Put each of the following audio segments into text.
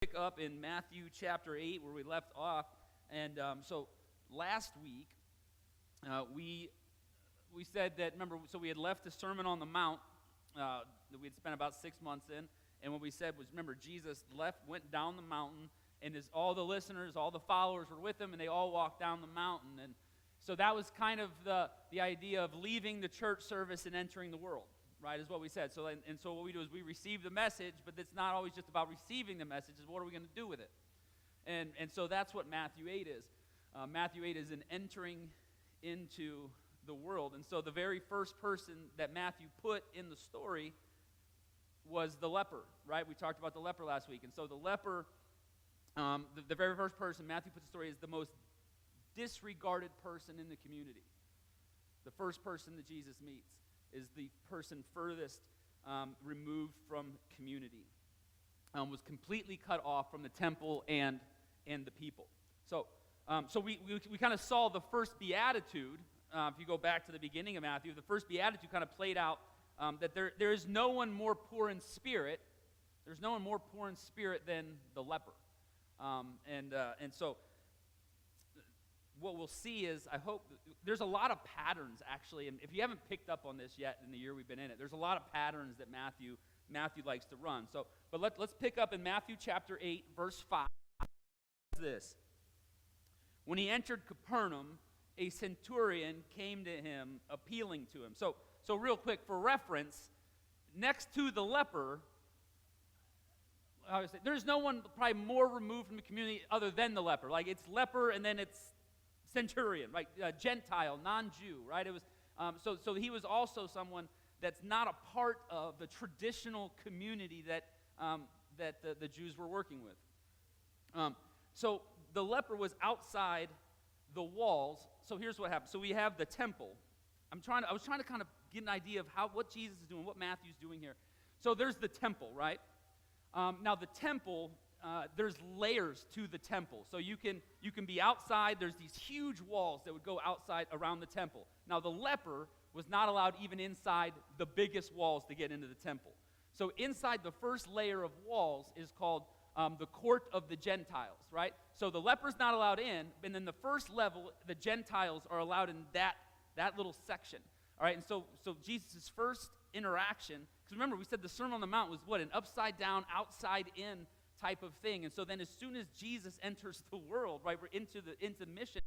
Pick up in Matthew chapter 8 where we left off. And so last week we said that, remember, so we had left the Sermon on the Mount that we had spent about 6 months in. And what we said was, remember, Jesus went down the mountain, and all the listeners, all the followers were with him, and they all walked down the mountain. And so that was kind of the idea of leaving the church service and entering the world, right, is what we said. So so what we do is we receive the message, but it's not always just about receiving the message. It's what are we going to do with it? And so that's what Matthew 8 is. Matthew 8 is an entering into the world. And so the very first person that Matthew put in the story was the leper, right? We talked about the leper last week. And so the leper, the very first person Matthew puts in the story is the most disregarded person in the community. The first person that Jesus meets is the person furthest removed from community. Was completely cut off from the temple and the people. So we kind of saw the first beatitude. If you go back to the beginning of Matthew, the first beatitude kind of played out that there is no one more poor in spirit. There's no one more poor in spirit than the leper. And so what we'll see is, I hope, there's a lot of patterns, actually, and if you haven't picked up on this yet in the year we've been in it, there's a lot of patterns that Matthew likes to run. But let's pick up in Matthew chapter 8, verse 5. This: when he entered Capernaum, a centurion came to him, appealing to him. So real quick, for reference, next to the leper, there's no one probably more removed from the community other than the leper. Like, it's leper and then it's Centurion, right? Gentile, non-Jew, right? It was so he was also someone that's not a part of the traditional community that the Jews were working with. So the leper was outside the walls. So here's what happened. So we have the temple. I was trying to kind of get an idea of what Jesus is doing, what Matthew's doing here. So there's the temple, right? Now the temple, there's layers to the temple. So you can be outside. There's these huge walls that would go outside around the temple. Now the leper was not allowed even inside the biggest walls to get into the temple. So inside the first layer of walls is called the court of the Gentiles, right? So the leper's not allowed in, and then the first level, the Gentiles are allowed in that little section. All right, and so Jesus' first interaction, because remember, we said the Sermon on the Mount was what? An upside-down, outside-in type of thing. And so then as soon as Jesus enters the world, right, we're into mission,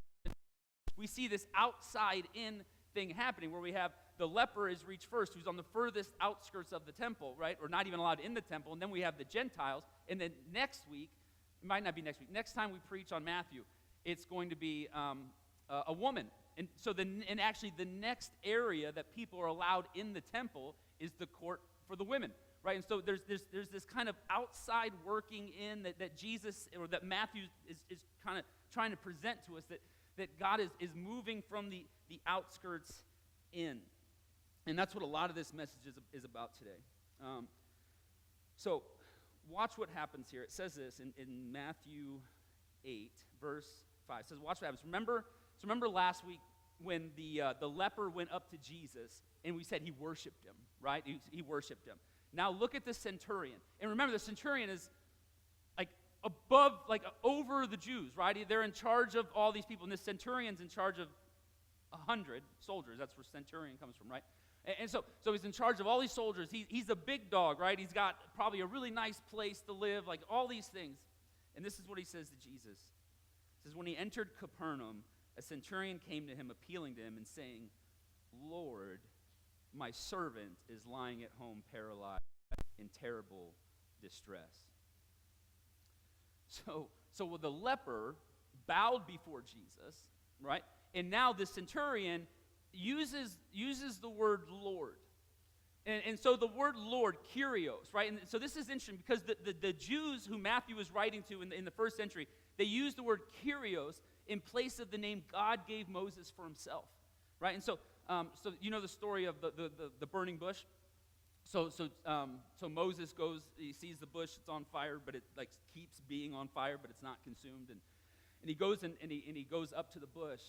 we see this outside-in thing happening where we have the leper is reached first, who's on the furthest outskirts of the temple, right, or not even allowed in the temple, and then we have the Gentiles, and then next week, it might not be next week, next time we preach on Matthew, it's going to be a woman. And so actually the next area that people are allowed in the temple is the court for the women, right? And so there's this kind of outside working in that Jesus, or that Matthew is kind of trying to present to us, that God is moving from the outskirts in. And that's what a lot of this message is about today. So watch what happens here. It says this in Matthew 8, verse 5. It says, watch what happens. Remember last week when the leper went up to Jesus and we said he worshiped him, right? He worshiped him. Now look at the centurion. And remember, the centurion is like above, like over the Jews, right? They're in charge of all these people. And the centurion's in charge of 100 soldiers. That's where centurion comes from, right? And so he's in charge of all these soldiers. He's a big dog, right? He's got probably a really nice place to live, like all these things. And this is what he says to Jesus. He says, when he entered Capernaum, a centurion came to him, appealing to him and saying, Lord, my servant is lying at home paralyzed in terrible distress. So the leper bowed before Jesus, right? And now the centurion uses the word Lord. And so the word Lord, Kyrios, right? And so this is interesting because the Jews who Matthew was writing to in the first century, they used the word Kyrios in place of the name God gave Moses for himself, right? And so you know the story of the burning bush. So Moses goes, he sees the bush, it's on fire, but it like keeps being on fire, but it's not consumed. And he goes and he goes up to the bush,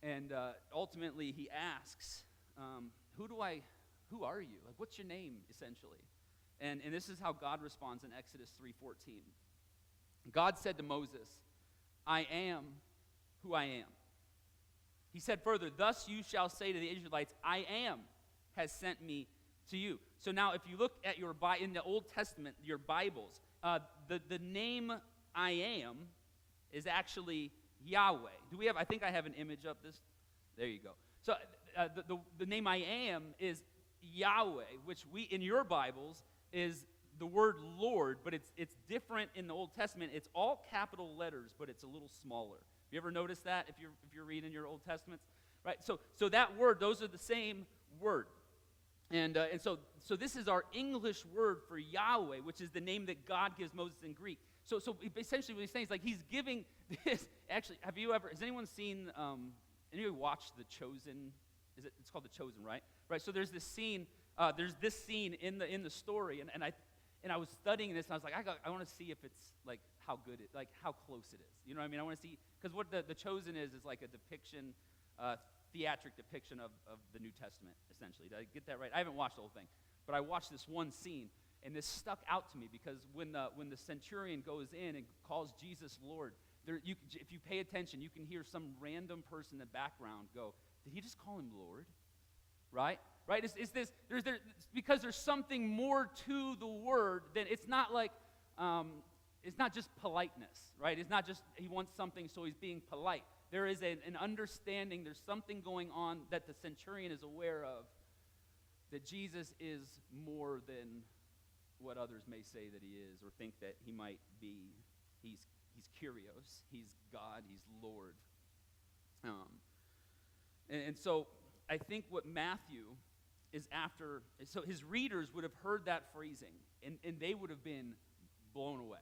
and ultimately he asks, who are you? Like, what's your name, essentially? And this is how God responds in Exodus 3:14. God said to Moses, I am who I am. He said further, thus you shall say to the Israelites, I am has sent me to you. So now if you look at your in the Old Testament, your Bibles, the name I am is actually Yahweh. Do we have, I think I have an image of this. There you go. So the name I am is Yahweh, which we, in your Bibles, is the word Lord, but it's different in the Old Testament. It's all capital letters, but it's a little smaller. You ever notice that if you're reading your Old Testaments? Right? So that word, those are the same word. And so this is our English word for Yahweh, which is the name that God gives Moses in Greek. So essentially what he's saying is like he's giving this. Actually, has anyone seen, anybody watched The Chosen? It's called The Chosen, right? Right, so there's this scene in the story, and I was studying this, and I was like, I want to see if it's like how good it, like how close it is. You know what I mean? I want to see, because what the Chosen is like a depiction, theatric depiction of the New Testament, essentially. Did I get that right? I haven't watched the whole thing, but I watched this one scene, and this stuck out to me because when the Centurion goes in and calls Jesus Lord, if you pay attention, you can hear some random person in the background go, did he just call him Lord? Right? Right? It's because there's something more to the word than, it's not like, it's not just politeness, right? It's not just he wants something so he's being polite. There is an understanding, there's something going on that the centurion is aware of, that Jesus is more than what others may say that he is or think that he might be. He's Kyrios, he's God, he's Lord. And so I think what Matthew is after, so his readers would have heard that phrasing, and they would have been blown away.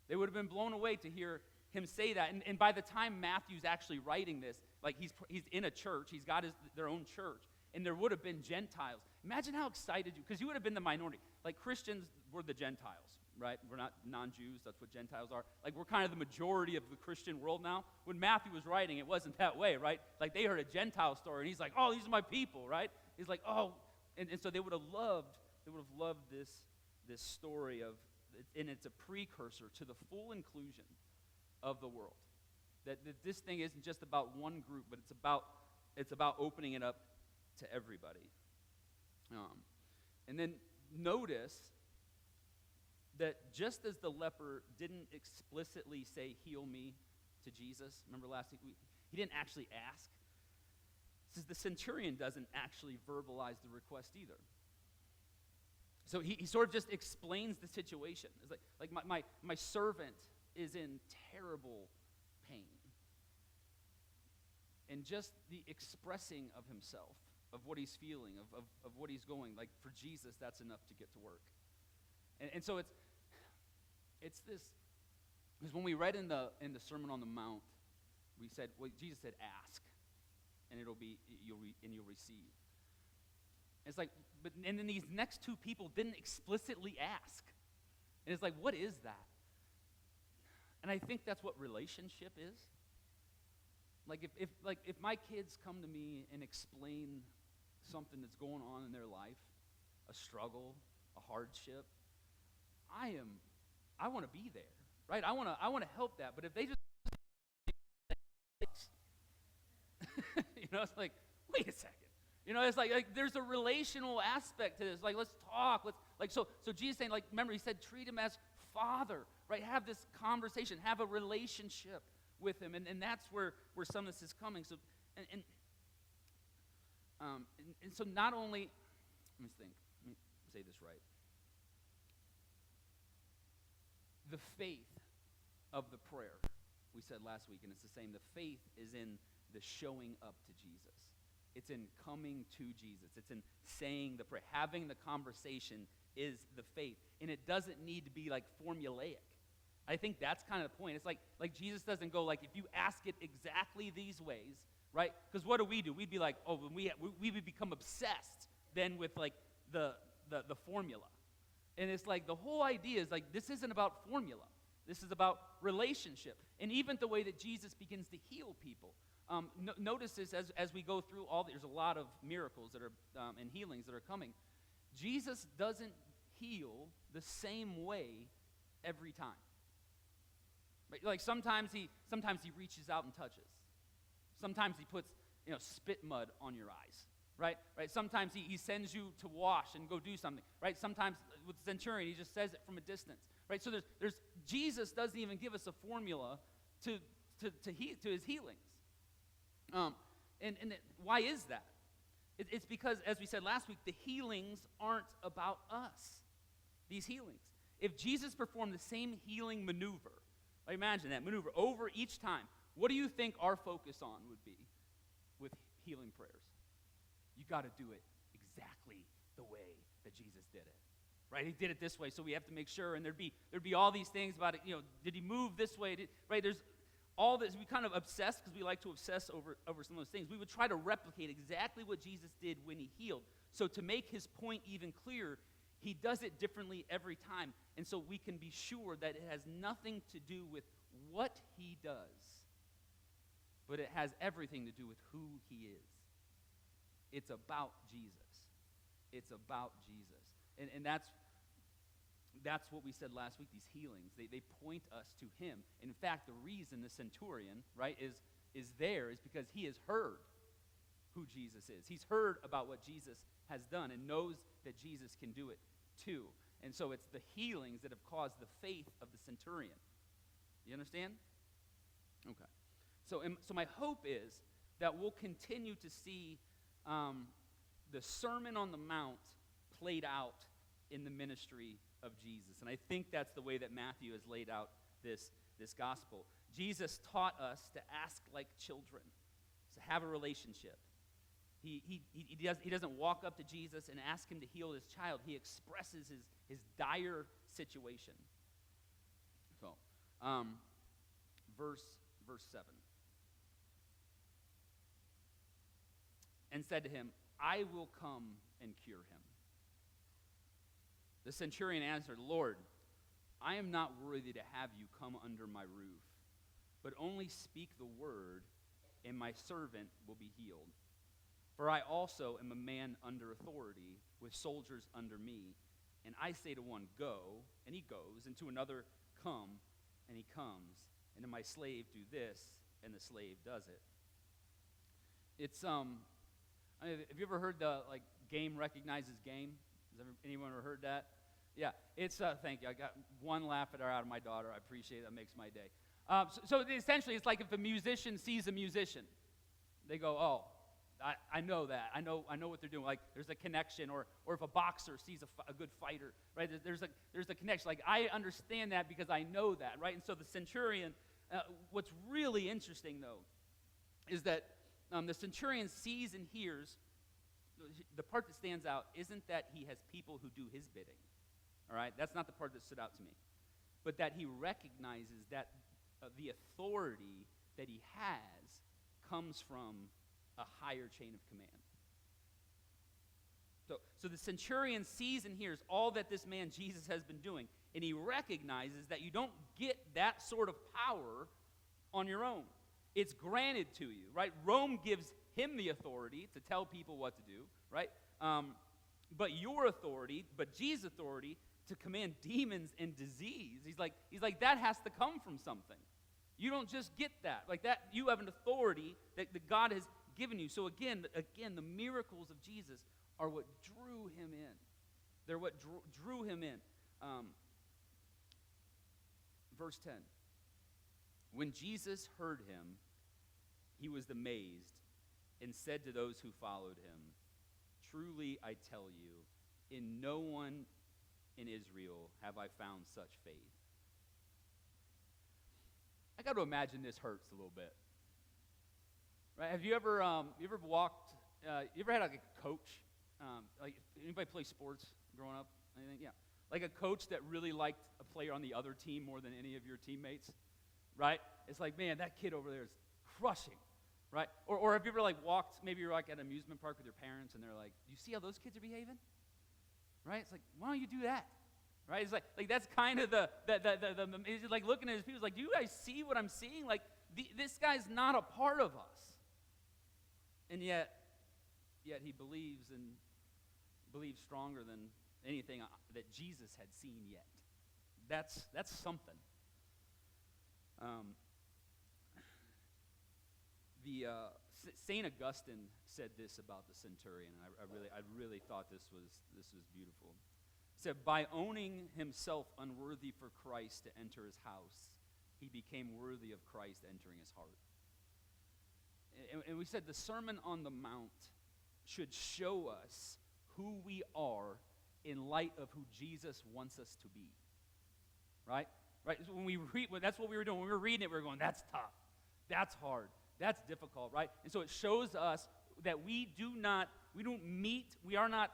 They would have been blown away to hear him say that. And by the time Matthew's actually writing this, like he's in a church, he's got their own church, and there would have been Gentiles. Imagine how excited you, because you would have been the minority. Like Christians were the Gentiles, right? We're not non-Jews, that's what Gentiles are. Like we're kind of the majority of the Christian world now. When Matthew was writing, it wasn't that way, right? Like they heard a Gentile story, and he's like, oh, these are my people, right? He's like, oh, and so they would have loved this story of, and it's a precursor to the full inclusion of the world. That this thing isn't just about one group, but it's about opening it up to everybody. And then notice that just as the leper didn't explicitly say, heal me, to Jesus, remember last week, he didn't actually ask. It says the centurion doesn't actually verbalize the request either. So he sort of just explains the situation. It's like my servant is in terrible pain. And just the expressing of himself, of what he's feeling, of what he's going, like for Jesus, that's enough to get to work. And so it's this, because when we read in the Sermon on the Mount, we said, well, Jesus said, ask, and you'll receive. It's like, and then these next two people didn't explicitly ask. And it's like, what is that? And I think that's what relationship is. Like if my kids come to me and explain something that's going on in their life, a struggle, a hardship, I want to be there, right? I want to help that. But if they just it's like, wait a second. It's like there's a relational aspect to this. Like, let's talk. So Jesus saying, like, remember, he said, treat him as Father, right? Have this conversation, have a relationship with him, and that's where some of this is coming. So, and so not only, let me say this right. The faith of the prayer, we said last week, and it's the same. The faith is in the showing up to Jesus. It's in coming to Jesus. It's in saying the prayer. Having the conversation is the faith. And it doesn't need to be like formulaic. I think that's kind of the point. It's like Jesus doesn't go like, if you ask it exactly these ways, right? Because what do? We'd be like, oh, we would become obsessed then with like the formula. And it's like the whole idea is like, this isn't about formula. This is about relationship. And even the way that Jesus begins to heal people. Notice this as we go through there's a lot of miracles that are and healings that are coming. Jesus doesn't heal the same way every time. Right? Like sometimes he reaches out and touches. Sometimes he puts spit mud on your eyes. Right? Sometimes he sends you to wash and go do something. Right? Sometimes with the centurion, he just says it from a distance. Right? So there's Jesus doesn't even give us a formula to his healings. Why is that? It's because, as we said last week, the healings aren't about us. These healings. If Jesus performed the same healing maneuver, imagine that maneuver over each time, what do you think our focus on would be with healing prayers? You got to do it exactly the way that Jesus did it. Right? He did it this way, so we have to make sure, and there'd be all these things about it. Did he move this way? There's all this. We kind of obsess because we like to obsess over some of those things. We would try to replicate exactly what Jesus did when he healed. So to make his point even clearer, he does it differently every time. And so we can be sure that it has nothing to do with what he does, but it has everything to do with who he is. It's about Jesus. It's about Jesus. And that's what we said last week, these healings. They point us to him. In fact, the reason the centurion, right, is there is because he has heard who Jesus is. He's heard about what Jesus has done and knows that Jesus can do it too. And so it's the healings that have caused the faith of the centurion. You understand? Okay. So my hope is that we'll continue to see the Sermon on the Mount played out in the ministry of Jesus. And I think that's the way that Matthew has laid out this gospel. Jesus taught us to ask like children, to have a relationship. He doesn't walk up to Jesus and ask him to heal his child. He expresses his dire situation. So, verse 7. And said to him, I will come and cure him. The centurion answered, Lord, I am not worthy to have you come under my roof, but only speak the word, and my servant will be healed. For I also am a man under authority, with soldiers under me. And I say to one, go, and he goes, and to another, come, and he comes. And to my slave, do this, and the slave does it. It's, have you ever heard the, game recognizes game? Has anyone ever heard that? Yeah, it's, thank you. I got one laugh out of my daughter. I appreciate it. That makes my day. So essentially, it's like if a musician sees a musician. They go, oh, I know that. I know what they're doing. Like there's a connection, or if a boxer sees a good fighter, right? There's a connection. Like I understand that because I know that, right? And so the centurion, what's really interesting though, is that the centurion sees and hears. The part that stands out isn't that he has people who do his bidding. All right, that's not the part that stood out to me, but that he recognizes that the authority that he has comes from a higher chain of command. So the centurion sees and hears all that this man Jesus has been doing, and he recognizes that you don't get that sort of power on your own. It's granted to you, right? Rome gives him the authority to tell people what to do, right? But your authority, but Jesus' authority to command demons and disease, he's like that has to come from something. You don't just get that. Like that, you have an authority that God has given you. So again, the miracles of Jesus are what drew him in. They're what drew him in. Verse 10. When Jesus heard him, he was amazed and said to those who followed him, truly I tell you, in no one in Israel have I found such faith. I got to imagine this hurts a little bit. Right? Have you ever walked? You ever had like a coach? Like anybody play sports growing up? Anything? Yeah. Like a coach that really liked a player on the other team more than any of your teammates, right? It's like, man, that kid over there is crushing, right? Or have you ever walked? Maybe you're at an amusement park with your parents, and they're like, "Do you see how those kids are behaving?" Right? It's like, why don't you do that? Right? It's like that's kind of the it's like looking at his people. It's like, do you guys see what I'm seeing? Like this guy's not a part of us. And yet he believes stronger than anything that Jesus had seen yet. That's something. Saint Augustine said this about the centurion. I really thought this was beautiful. He said, by owning himself unworthy for Christ to enter his house, he became worthy of Christ entering his heart. And we said the Sermon on the Mount should show us who we are in light of who Jesus wants us to be. Right? Right? So when we read, that's what we were doing. When we were reading it, we were going, that's tough. That's hard. That's difficult, right? And so it shows us that we are not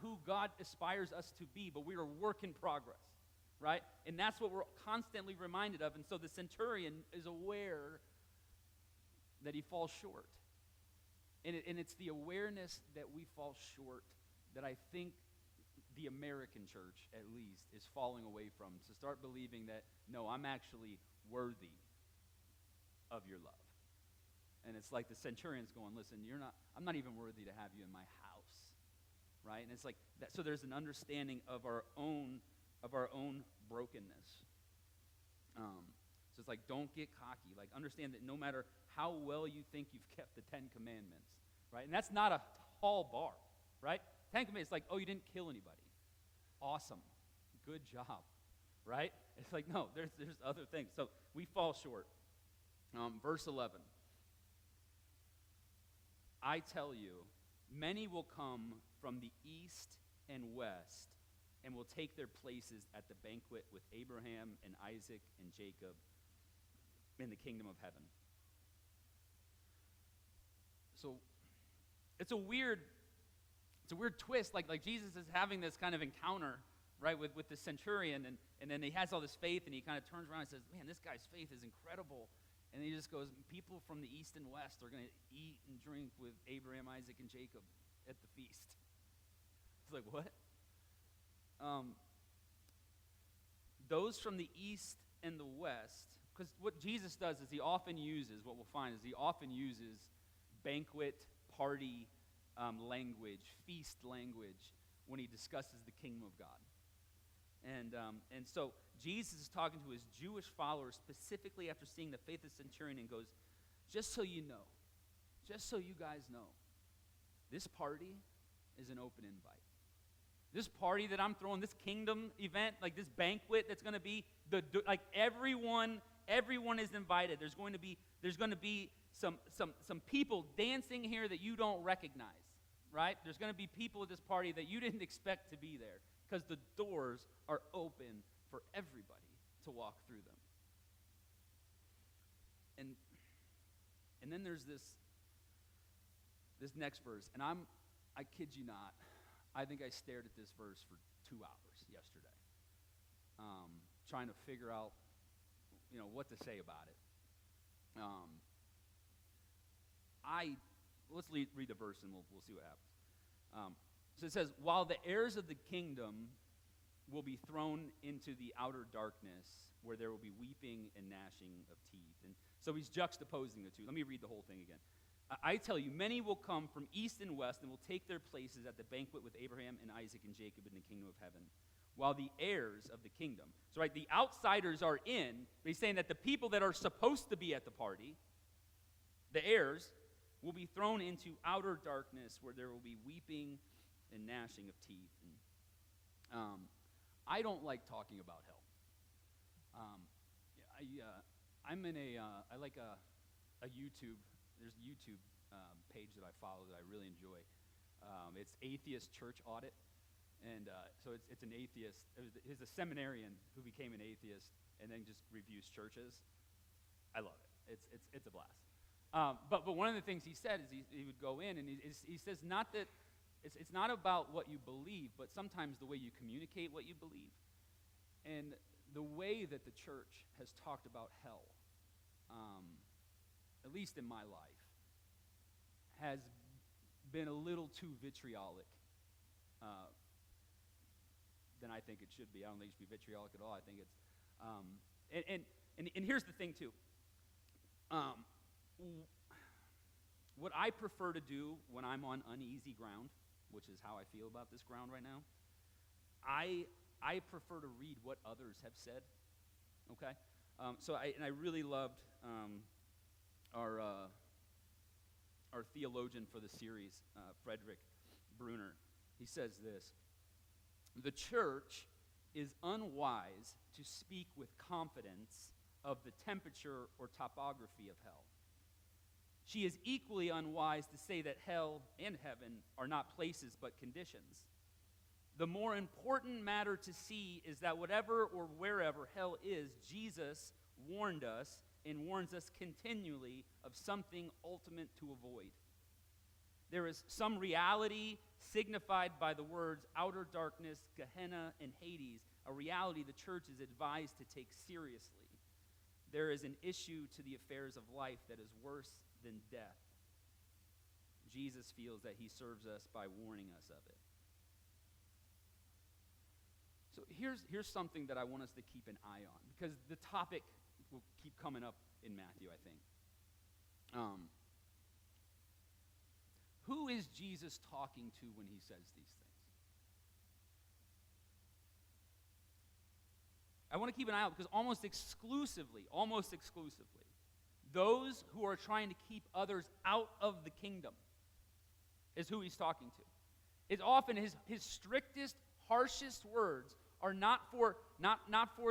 who God aspires us to be, but we are a work in progress, right? And that's what we're constantly reminded of. And so the centurion is aware that he falls short. And it's the awareness that we fall short that I think the American church, at least, is falling away from. To start believing that, no, I'm actually worthy of your love. And it's like the centurion's going, listen, I'm not even worthy to have you in my house. Right? And it's like that. So there's an understanding of our own brokenness. So it's like, don't get cocky. Like, understand that no matter how well you think you've kept the 10 Commandments, right? And that's not a tall bar, right? 10 Commandments, like, oh, you didn't kill anybody. Awesome. Good job, right? It's like, no, there's other things. So we fall short. Verse 11. I tell you, many will come from the east and west and will take their places at the banquet with Abraham and Isaac and Jacob in the kingdom of heaven. So it's a weird twist. Like Jesus is having this kind of encounter, right, with the centurion, and then he has all this faith, and he kind of turns around and says, man, this guy's faith is incredible. And he just goes, people from the east and west are going to eat and drink with Abraham, Isaac, and Jacob at the feast. It's like, what? Those from the east and the west, because what Jesus does is he often uses banquet, party language, feast language when he discusses the kingdom of God. And so Jesus is talking to his Jewish followers specifically after seeing the faith of the centurion and goes, just so you know, just so you guys know, this party is an open invite. This party that I'm throwing, this kingdom event, like this banquet that's going to be, like everyone is invited. There's going to be some people dancing here that you don't recognize, right? There's going to be people at this party that you didn't expect to be there because the doors are open for everybody to walk through them. And then there's this next verse, and I kid you not, I think I stared at this verse for 2 hours yesterday, trying to figure out, what to say about it. Let's read the verse and we'll see what happens. So it says, while the heirs of the kingdom will be thrown into the outer darkness, where there will be weeping and gnashing of teeth. And so he's juxtaposing the two. Let me read the whole thing again. I tell you, many will come from east and west and will take their places at the banquet with Abraham and Isaac and Jacob in the kingdom of heaven, while the heirs of the kingdom. So, right, the outsiders are in, but he's saying that the people that are supposed to be at the party, the heirs, will be thrown into outer darkness where there will be weeping and gnashing of teeth. And, I don't like talking about hell. I like a YouTube. There's a YouTube page that I follow that I really enjoy. It's Atheist Church Audit, and so it's an atheist. He's a seminarian who became an atheist and then just reviews churches. I love it. It's a blast. But one of the things he said is he would go in and he says not that it's not about what you believe, but sometimes the way you communicate what you believe, and the way that the church has talked about hell. At least in my life, has been a little too vitriolic than I think it should be. I don't think it should be vitriolic at all. I think it's, and here's the thing too. What I prefer to do when I'm on uneasy ground, which is how I feel about this ground right now, I prefer to read what others have said. Okay, so I really loved our theologian for the series, Frederick Bruner, he says this: the church is unwise to speak with confidence of the temperature or topography of hell. She is equally unwise to say that hell and heaven are not places but conditions. The more important matter to see is that whatever or wherever hell is, Jesus warned us and warns us continually of something ultimate to avoid. There is some reality signified by the words outer darkness, Gehenna, and Hades, a reality the church is advised to take seriously. There is an issue to the affairs of life that is worse than death. Jesus feels that he serves us by warning us of it. So here's something that I want us to keep an eye on, because the topic will keep coming up in Matthew, I think. Who is Jesus talking to when he says these things? I want to keep an eye out, because almost exclusively, those who are trying to keep others out of the kingdom is who he's talking to. It's often his strictest, harshest words are not for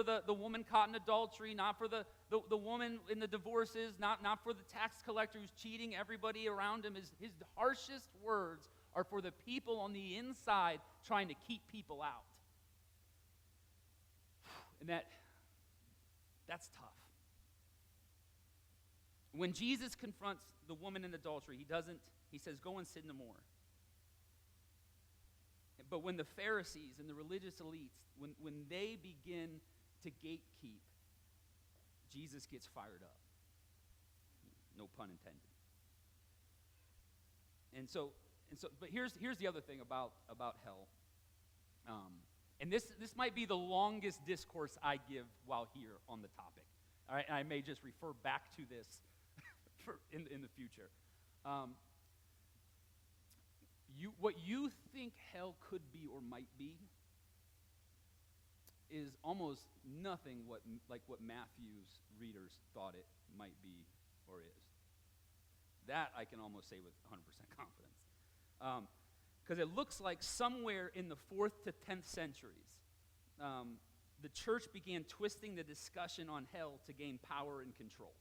the woman caught in adultery, not for the woman in the divorces, not for the tax collector who's cheating everybody around him. His harshest words are for the people on the inside trying to keep people out. And that's tough. When Jesus confronts the woman in adultery, he says, go and sin no more. But when the Pharisees and the religious elites, when they begin to gatekeep, Jesus gets fired up. No pun intended. But here's the other thing about hell. And this might be the longest discourse I give while here on the topic. All right, and I may just refer back to this in the future. What you think hell could be or might be is almost nothing like what Matthew's readers thought it might be or is. That I can almost say with 100% confidence. Because it looks like somewhere in the 4th to 10th centuries, the church began twisting the discussion on hell to gain power and control.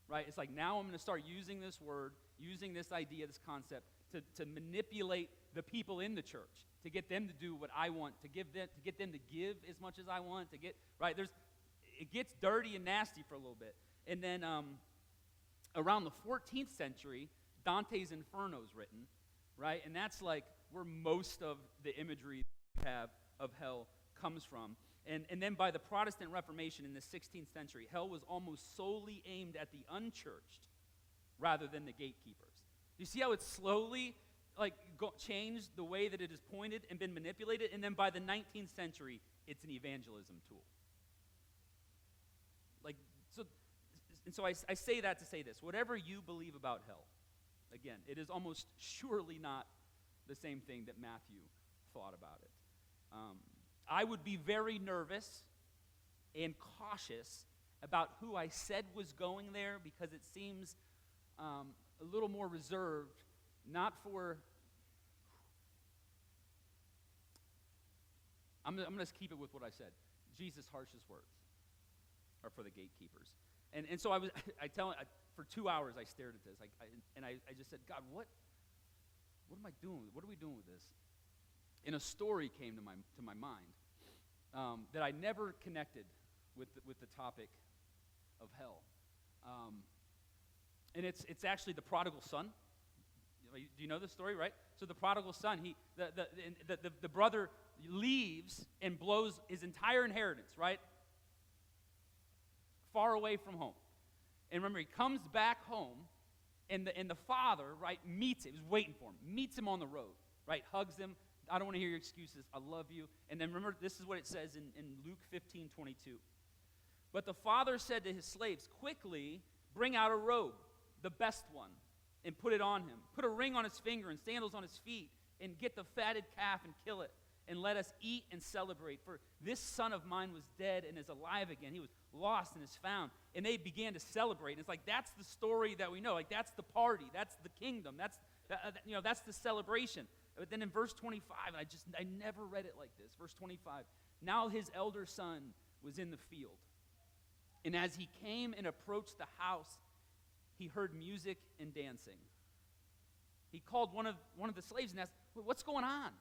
Right? It's like, now I'm going to start using this word, using this idea, this concept, to manipulate the people in the church, to get them to do what I want, to get them to give as much as I want, right? It gets dirty and nasty for a little bit. And then around the 14th century, Dante's Inferno is written, right? And that's like where most of the imagery we have of hell comes from. And then by the Protestant Reformation in the 16th century, hell was almost solely aimed at the unchurched rather than the gatekeepers. You see how it's slowly changed the way that it is pointed and been manipulated? And then by the 19th century, it's an evangelism tool. So I say that to say this. Whatever you believe about hell, again, it is almost surely not the same thing that Matthew thought about it. I would be very nervous and cautious about who I said was going there, because it seems a little more reserved, not for... I'm going to keep it with what I said. Jesus' harshest words are for the gatekeepers. And so for 2 hours I stared at this, I just said, God, what am I doing? What are we doing with this? And a story came to my mind that I never connected with the topic of hell. And it's actually the prodigal son. Do you know this story, right? So the prodigal son, the brother leaves and blows his entire inheritance, right? Far away from home. And remember, he comes back home, and the father, right, meets him. He's waiting for him. Meets him on the road, right? Hugs him. I don't want to hear your excuses. I love you. And then remember, this is what it says in Luke 15:22. But the father said to his slaves, quickly bring out a robe, the best one, and put it on him. Put a ring on his finger and sandals on his feet, and get the fatted calf and kill it. and let us eat and celebrate. For this son of mine was dead and is alive again. He was lost and is found. And they began to celebrate. And it's like, that's the story that we know. Like, that's the party. That's the kingdom. That's the celebration. But then in verse 25, and I never read it like this. Verse 25, now his elder son was in the field. And as he came and approached the house, he heard music and dancing. He called one of the slaves and asked, what's going on?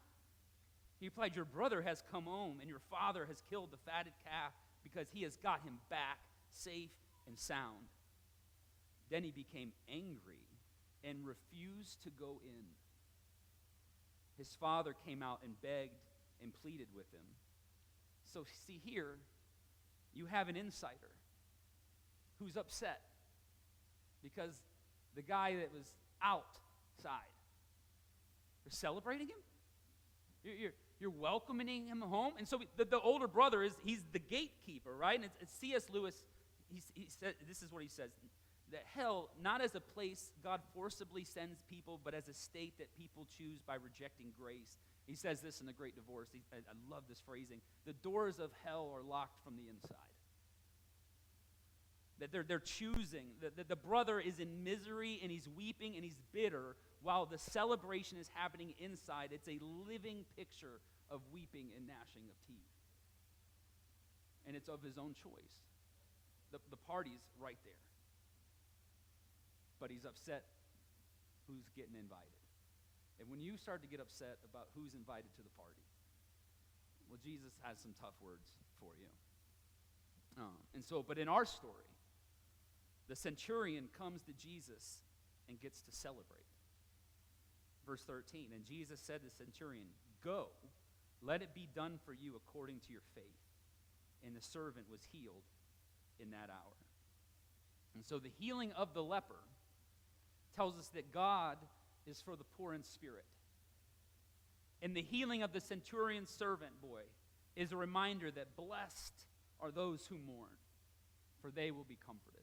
He replied, your brother has come home, and your father has killed the fatted calf because he has got him back safe and sound. Then he became angry and refused to go in. His father came out and begged and pleaded with him. So see here, you have an insider who's upset because the guy that was outside, you're celebrating him? You're welcoming him home? And so the older brother, he's the gatekeeper, right? And it's C.S. Lewis, he said, this is what he says, that hell, not as a place God forcibly sends people, but as a state that people choose by rejecting grace. He says this in The Great Divorce. I love this phrasing. The doors of hell are locked from the inside. That they're choosing. The brother is in misery, and he's weeping, and he's bitter, while the celebration is happening inside. It's a living picture of weeping and gnashing of teeth. And it's of his own choice. The party's right there. But he's upset who's getting invited. And when you start to get upset about who's invited to the party, well, Jesus has some tough words for you. But in our story, the centurion comes to Jesus and gets to celebrate. Verse 13, and Jesus said to the centurion, go, let it be done for you according to your faith. And the servant was healed in that hour. And so the healing of the leper tells us that God is for the poor in spirit. And the healing of the centurion's servant boy is a reminder that blessed are those who mourn, for they will be comforted.